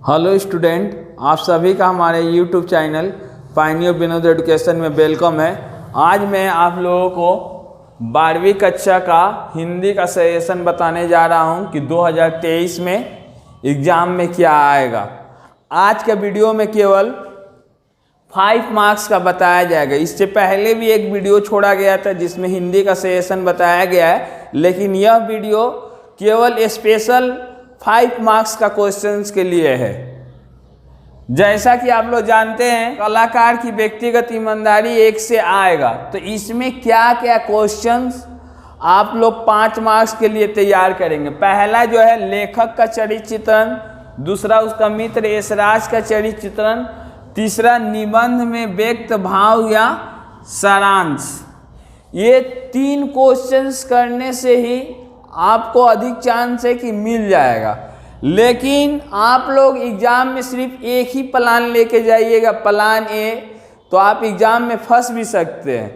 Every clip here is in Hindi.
हेलो स्टूडेंट, आप सभी का हमारे YouTube channel Pioneer Vinod education में वेलकम है। आज मैं आप लोगों को 12वीं कक्षा का हिंदी का सजेशन बताने जा रहा हूं कि 2023 में एग्ज़ाम में क्या आएगा। आज के वीडियो में केवल 5 मार्क्स का बताया जाएगा। इससे पहले भी एक वीडियो छोड़ा गया था जिसमें हिंदी का सजेशन बताया गया है, लेकिन यह वीडियो केवल स्पेशल 5 मार्क्स का क्वेश्चंस के लिए है। जैसा कि आप लोग जानते हैं, कलाकार की व्यक्तिगत ईमानदारी 1 से आएगा, तो इसमें क्या क्या क्वेश्चंस आप लोग 5 मार्क्स के लिए तैयार करेंगे। पहला जो है लेखक का चरित्र चित्रण, दूसरा उसका मित्र यशराज का चरित्र चित्रण, तीसरा निबंध में व्यक्त भाव या सारांश। ये 3 क्वेश्चंस करने से ही आपको अधिक चांस है कि मिल जाएगा। लेकिन आप लोग एग्ज़ाम में सिर्फ एक ही प्लान लेके जाइएगा, प्लान ए, तो आप एग्ज़ाम में फंस भी सकते हैं।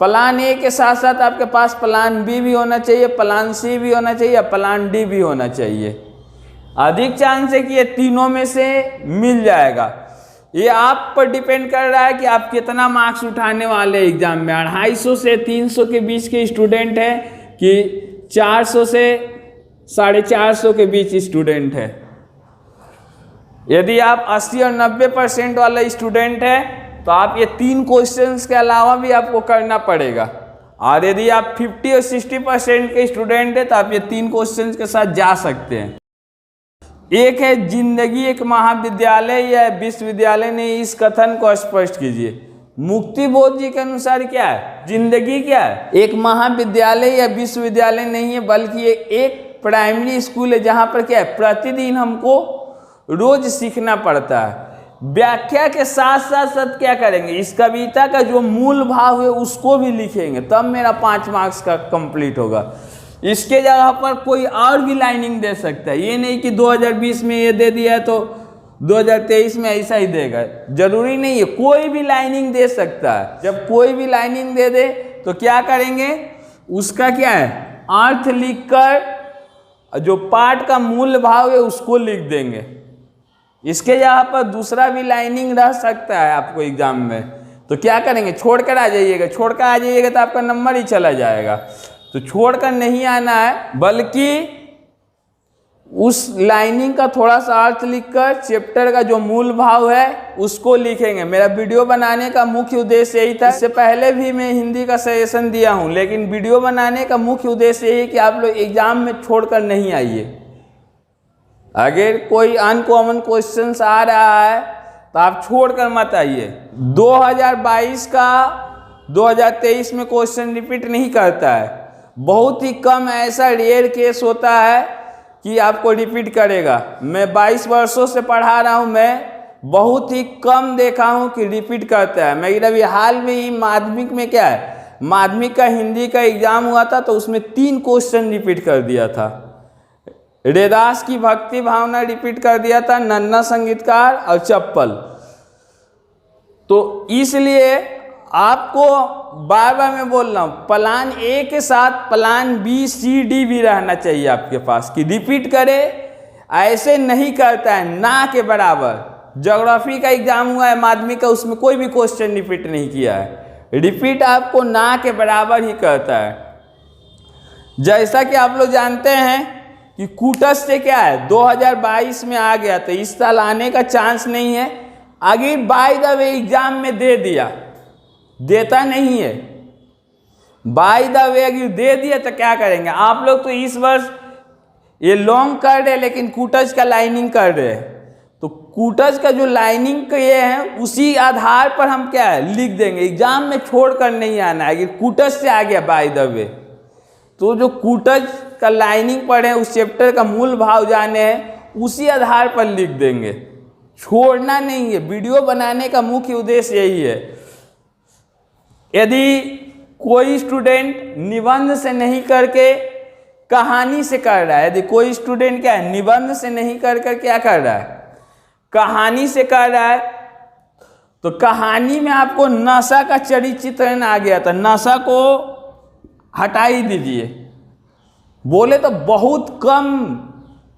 प्लान ए के साथ साथ आपके पास प्लान बी भी होना चाहिए, प्लान सी भी होना चाहिए, प्लान डी भी होना चाहिए। अधिक चांस है कि ये तीनों में से मिल जाएगा। ये आप पर डिपेंड कर रहा है कि आप कितना मार्क्स उठाने वाले एग्ज़ाम में। 250 से 300 के बीच के स्टूडेंट हैं कि 400 से 450 के बीच स्टूडेंट है। यदि आप 80 और 90% वाला स्टूडेंट है तो आप ये 3 क्वेश्चंस के अलावा भी आपको करना पड़ेगा। और यदि आप 50 और 60% के स्टूडेंट है तो आप ये 3 क्वेश्चंस के साथ जा सकते हैं। एक है, जिंदगी एक महाविद्यालय या विश्वविद्यालय नहीं, इस कथन को स्पष्ट कीजिए। मुक्ति बोध जी के अनुसार क्या है? जिंदगी क्या है? एक महाविद्यालय या विश्वविद्यालय नहीं है, बल्कि ये एक प्राइमरी स्कूल है जहाँ पर क्या है, प्रतिदिन हमको रोज सीखना पड़ता है। व्याख्या के साथ साथ क्या करेंगे, इस कविता का जो मूल भाव है उसको भी लिखेंगे, तब मेरा 5 मार्क्स का कंप्लीट होगा। इसके जगह पर कोई और भी लाइनिंग दे सकता है। ये नहीं कि 2020 में ये दे दिया है तो 2023 में ऐसा ही देगा, जरूरी नहीं है। कोई भी लाइनिंग दे सकता है। जब कोई भी लाइनिंग दे दे तो क्या करेंगे, उसका क्या है, अर्थ लिखकर जो पाठ का मूल भाव है उसको लिख देंगे। इसके जगह पर दूसरा भी लाइनिंग रह सकता है आपको एग्जाम में, तो क्या करेंगे, छोड़कर आ जाइएगा। छोड़कर आ जाइएगा तो आपका नंबर ही चला जाएगा। तो छोड़कर नहीं आना है, बल्कि उस लाइनिंग का थोड़ा सा अर्थ लिखकर चैप्टर का जो मूल भाव है उसको लिखेंगे। मेरा वीडियो बनाने का मुख्य उद्देश्य यही था। इससे पहले भी मैं हिंदी का सजेशन दिया हूं, लेकिन वीडियो बनाने का मुख्य उद्देश्य यही कि आप लोग एग्जाम में छोड़कर नहीं आइए। अगर कोई अनकॉमन क्वेश्चंस आ रहा है तो आप छोड़कर मत आइए। 2022 का 2023 में क्वेश्चन रिपीट नहीं करता है। बहुत ही कम ऐसा रेयर केस होता है कि आपको रिपीट करेगा। मैं 22 वर्षों से पढ़ा रहा हूँ, मैं बहुत ही कम देखा हूँ कि रिपीट करता है। मैं अभी हाल में ही माध्यमिक में क्या है, माध्यमिक का हिंदी का एग्जाम हुआ था तो उसमें 3 क्वेश्चन रिपीट कर दिया था। रेदास की भक्ति भावना रिपीट कर दिया था, नन्हा संगीतकार और चप्पल। तो इसलिए आपको बार बार मैं बोल रहा हूँ, प्लान ए के साथ प्लान बी सी डी भी रहना चाहिए आपके पास कि रिपीट करे। ऐसे नहीं करता है ना के बराबर। ज्योग्राफी का एग्जाम हुआ है माध्यमिक का, उसमें कोई भी क्वेश्चन रिपीट नहीं किया है। रिपीट आपको ना के बराबर ही करता है। जैसा कि आप लोग जानते हैं कि कूटस से क्या है, 2022 में आ गया, तो इस साल आने का चांस नहीं है। अगर बाय द वे एग्जाम में दे दिया, देता नहीं है, बाय द वे अगर दे दिया तो क्या करेंगे आप लोग। तो इस वर्ष ये लॉन्ग कर रहे लेकिन कूटज का लाइनिंग कर रहे हैं, तो कूटज का जो लाइनिंग किए हैं उसी आधार पर हम क्या है लिख देंगे। एग्जाम में छोड़कर नहीं आना है। अगर कूटज से आ गया बाय द वे, तो जो कूटज का लाइनिंग पढ़े, उस चैप्टर का मूल भाव जाने हैं, उसी आधार पर लिख देंगे। छोड़ना नहीं है। वीडियो बनाने का मुख्य उद्देश्य यही है। यदि कोई स्टूडेंट निबंध से नहीं करके कहानी से कर रहा है, यदि कोई स्टूडेंट क्या है निबंध से नहीं कर क्या कर रहा है, कहानी से कर रहा है, तो कहानी में आपको नशा का चरित्र चित्रण आ गया था, नशा को हटा ही दीजिए। बोले तो बहुत कम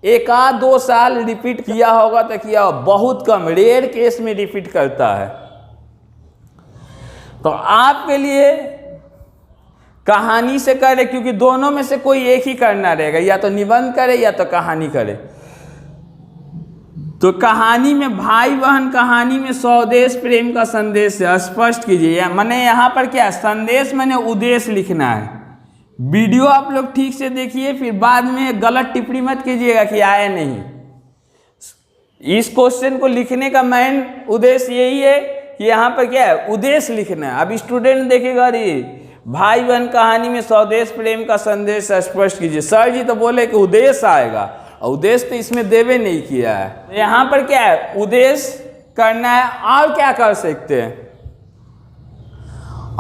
एक आध 2 साल रिपीट किया होगा तो किया होगा, बहुत कम, रेयर केस में रिपीट करता है। तो आपके लिए कहानी से करे, क्योंकि दोनों में से कोई एक ही करना रहेगा, या तो निबंध करे या तो कहानी करे। तो कहानी में भाई बहन कहानी में स्वदेश प्रेम का संदेश है, स्पष्ट कीजिए। मैंने यहाँ पर क्या संदेश, मैंने उद्देश्य लिखना है। वीडियो आप लोग ठीक से देखिए, फिर बाद में गलत टिप्पणी मत कीजिएगा कि आया नहीं। इस क्वेश्चन को लिखने का मेन उद्देश्य यही है कि यहाँ पर क्या है, उद्देश्य लिखना है। अब स्टूडेंट देखेगा, अरे भाई बहन कहानी में स्वदेश प्रेम का संदेश स्पष्ट कीजिए, सर जी तो बोले कि उद्देश्य आएगा, और उद्देश्य तो इसमें देवे नहीं किया है। यहाँ पर क्या है, उद्देश्य करना है। और क्या कर सकते हैं,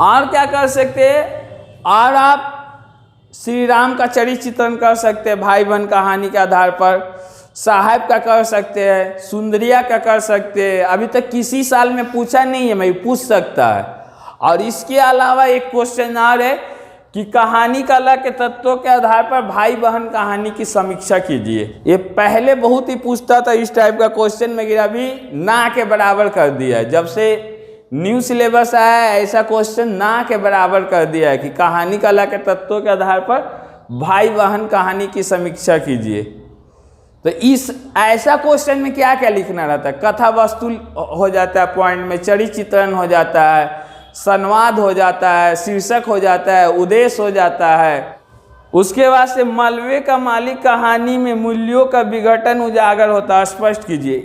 और क्या कर सकते हैं, और आप श्री राम का चरित्र चित्रण कर सकते हैं भाई बहन कहानी के आधार पर, साहब का कर सकते हैं, सुंदरिया का कर सकते हैं। अभी तक किसी साल में पूछा नहीं है, मैं पूछ सकता है। और इसके अलावा एक क्वेश्चन और है कि कहानी कला के तत्वों के आधार पर भाई बहन कहानी की समीक्षा कीजिए। ये पहले बहुत ही पूछता था इस टाइप का क्वेश्चन, मगर अभी ना के बराबर कर दिया है। जब से न्यू सिलेबस आया है, ऐसा क्वेश्चन ना के बराबर कर दिया है कि कहानी कला के तत्वों के आधार पर भाई बहन कहानी की समीक्षा कीजिए। तो इस ऐसा क्वेश्चन में क्या क्या लिखना रहता है, कथा वस्तु हो जाता है पॉइंट में, चरित्र चित्रण हो जाता है, संवाद हो जाता है, शीर्षक हो जाता है, उद्देश्य हो जाता है। उसके बाद से मलबे का मालिक कहानी में मूल्यों का विघटन उजागर होता है, स्पष्ट कीजिए।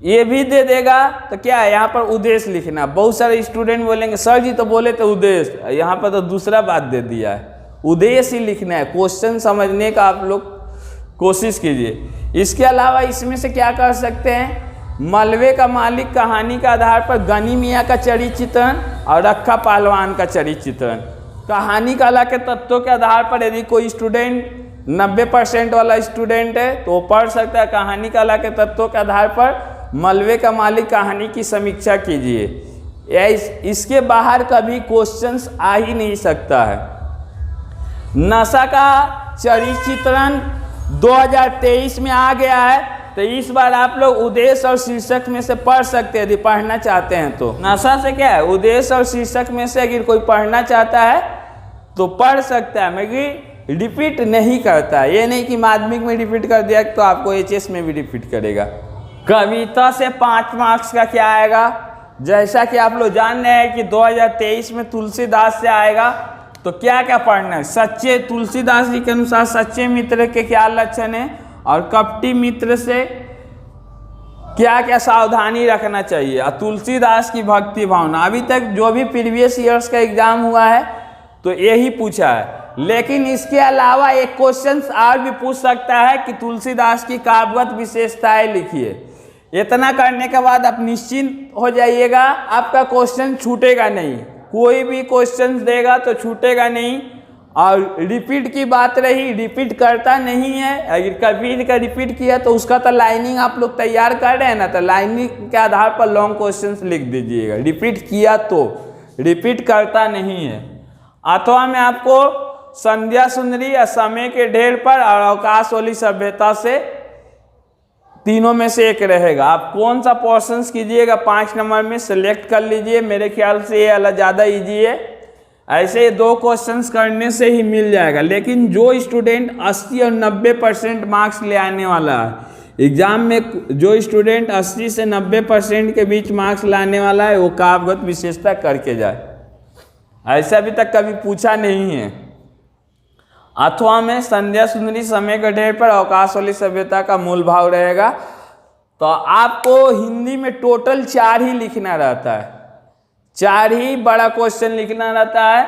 ये भी दे देगा। तो क्या है, यहाँ पर उद्देश्य लिखना। बहुत सारे स्टूडेंट बोलेंगे सर जी तो बोले तो उद्देश्य, यहाँ पर तो दूसरा बात दे दिया है, उद्देश्य ही लिखना है। क्वेश्चन समझने का आप लोग कोशिश कीजिए। इसके अलावा इसमें से क्या कर सकते हैं, मलबे का मालिक कहानी के आधार पर गनी मियाँ का चरित्र चित्रण और रखा पहलवान का चरित्र चित्रण। कहानी कला के तत्वों के आधार पर यदि कोई स्टूडेंट 90% वाला स्टूडेंट है तो वो पढ़ सकता है कहानी कला के तत्वों के आधार पर मलबे का मालिक कहानी की समीक्षा कीजिए। इसके बाहर कभी क्वेश्चंस आ ही नहीं सकता है। नशा का चरित्र चित्रण 2023 में आ गया है, तो इस बार आप लोग उद्देश्य और शीर्षक में से पढ़ सकते हैं यदि पढ़ना चाहते हैं तो। नशा से क्या है, उद्देश्य और शीर्षक में से अगर कोई पढ़ना चाहता है तो पढ़ सकता है, मगर रिपीट नहीं करता है। ये नहीं कि माध्यमिक में रिपीट कर दिया तो आपको एचएस में भी रिपीट करेगा। कविता से 5 मार्क्स का क्या आएगा, जैसा कि आप लोग जान रहे हैं कि 2023 में तुलसीदास से आएगा। तो क्या क्या पढ़ना है, सच्चे तुलसीदास जी के अनुसार सच्चे मित्र के क्या लक्षण है और कपटी मित्र से क्या क्या सावधानी रखना चाहिए, और तुलसीदास की भक्ति भावना। अभी तक जो भी प्रीवियस ईयर्स का एग्जाम हुआ है तो यही पूछा है, लेकिन इसके अलावा एक क्वेश्चन और भी पूछ सकता है कि तुलसीदास की काव्यगत विशेषताएं लिखिए। इतना करने के बाद आप निश्चिंत हो जाइएगा, आपका क्वेश्चन छूटेगा नहीं। कोई भी क्वेश्चन देगा तो छूटेगा नहीं। और रिपीट की बात रही, रिपीट करता नहीं है। अगर कभी का रिपीट किया तो उसका तो लाइनिंग आप लोग तैयार कर रहे हैं ना, तो लाइनिंग के आधार पर लॉन्ग क्वेश्चंस लिख दीजिएगा। रिपीट किया तो, रिपीट करता नहीं है। अथवा में आपको संध्या सुंदरी या समय के ढेर पर और अवकाश वाली सभ्यता से तीनों में से एक रहेगा। आप कौन सा पोर्शंस कीजिएगा 5 नंबर में सेलेक्ट कर लीजिए। मेरे ख्याल से ये वाला ज़्यादा ईजी है। ऐसे 2 क्वेश्चंस करने से ही मिल जाएगा। लेकिन जो स्टूडेंट 80 और 90% मार्क्स ले आने वाला है एग्जाम में, जो स्टूडेंट 80 से 90% के बीच मार्क्स लाने वाला है वो काव्यगत विशेषता करके जाए। ऐसा अभी तक कभी पूछा नहीं है। अथवा में संध्या सुंदरी समय के ढेर पर अवकाश वाली सभ्यता का मूल भाव रहेगा। तो आपको हिंदी में टोटल 4 ही लिखना रहता है, 4 ही बड़ा क्वेश्चन लिखना रहता है।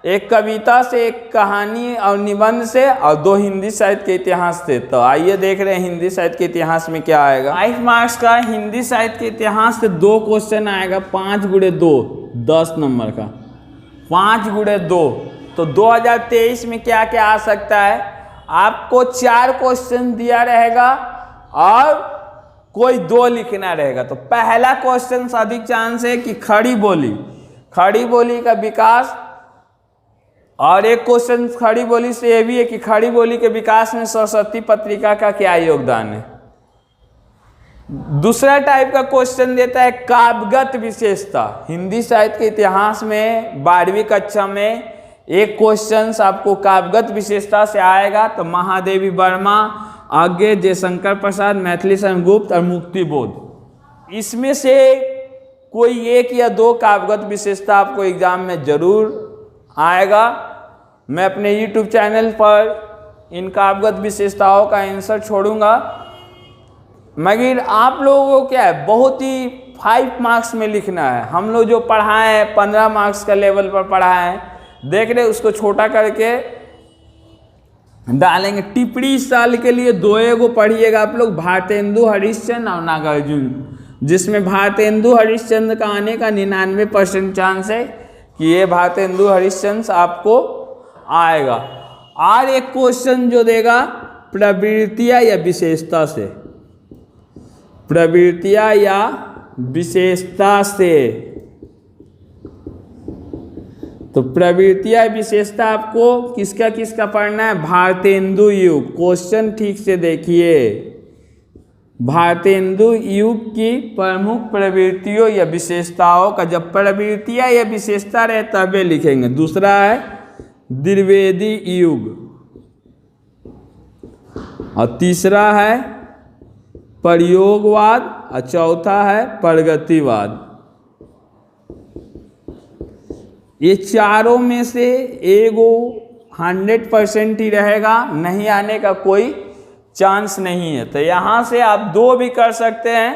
एक कविता से, एक कहानी और निबंध से, और 2 हिंदी साहित्य के इतिहास से। तो आइए देख रहे हैं हिंदी साहित्य के इतिहास में क्या आएगा। 5 मार्क्स का हिंदी साहित्य के इतिहास से 2 क्वेश्चन आएगा, 5 × 2 10 नंबर का, 5 × 2। तो 2023 में क्या क्या आ सकता है, आपको 4 क्वेश्चन दिया रहेगा और कोई 2 लिखना रहेगा। तो पहला क्वेश्चन अधिक चांस है कि खड़ी बोली का विकास और एक क्वेश्चन खड़ी बोली से ये भी है कि खड़ी बोली के विकास में सरस्वती पत्रिका का क्या योगदान है। दूसरा टाइप का क्वेश्चन देता है काव्यगत विशेषता। हिंदी साहित्य के इतिहास में 12वीं कक्षा में एक क्वेश्चन आपको काव्यगत विशेषता से आएगा। तो महादेवी वर्मा, आगे जयशंकर प्रसाद, मैथिली सेनगुप्त और मुक्तिबोध, इसमें से कोई एक या दो काव्यगत विशेषता आपको एग्जाम में जरूर आएगा। मैं अपने YouTube चैनल पर इन काव्यगत विशेषताओं का आंसर छोड़ूंगा। मगर आप लोगों को क्या है, बहुत ही 5 मार्क्स में लिखना है। हम लोग जो पढ़ाए हैं 15 मार्क्स का लेवल पर पढ़ाए हैं, देख रहे उसको छोटा करके डालेंगे। टिप्पणी इस साल के लिए 2 पढ़िएगा आप लोग, भारतेंदु हरिश्चंद्र और नागार्जुन, जिसमें भारतेंदु हरिश्चंद्र का आने का 99% चांस है कि ये भारतेंदु हरिश्चंद्र आपको आएगा। और एक क्वेश्चन जो देगा प्रवृत्तियां या विशेषता से, प्रवृत्तियां या विशेषता से। तो प्रवृत्तियां विशेषता आपको किसका किसका पढ़ना है, भारतेंदु युग। क्वेश्चन ठीक से देखिए, भारतेंदु युग की प्रमुख प्रवृत्तियों या विशेषताओं का, जब प्रवृत्तियां या विशेषता रहे तब लिखेंगे। दूसरा है द्विवेदी युग, और तीसरा है प्रयोगवाद, और चौथा है प्रगतिवाद। ये चारों में से एगो 100% ही रहेगा, नहीं आने का कोई चांस नहीं है। तो यहाँ से आप 2 भी कर सकते हैं,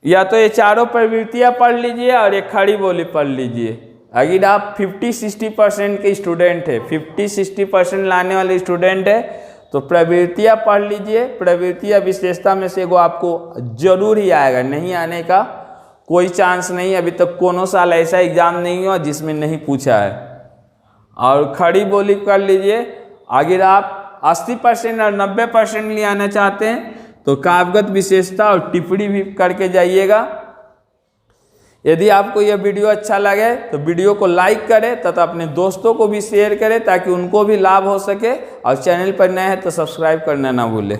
या तो ये चारों प्रवृत्तियाँ पढ़ लीजिए और एक खड़ी बोली पढ़ लीजिए। अगर आप 50-60% के स्टूडेंट है, 50-60% लाने वाले स्टूडेंट है, तो प्रवृत्तियाँ पढ़ लीजिए। प्रवृत्तियाँ विशेषता में से एगो आपको जरूर ही आएगा, नहीं आने का कोई चांस नहीं। अभी तक कोनो साल ऐसा एग्जाम नहीं हुआ जिसमें नहीं पूछा है। और खड़ी बोली कर लीजिए। अगर आप 80% और 90% ले आना चाहते हैं तो काव्यगत विशेषता और टिप्पणी भी करके जाइएगा। यदि आपको यह वीडियो अच्छा लगे तो वीडियो को लाइक करें तथा अपने दोस्तों को भी शेयर करें ताकि उनको भी लाभ हो सके। और चैनल पर नए हैं तो सब्सक्राइब करना ना भूलें।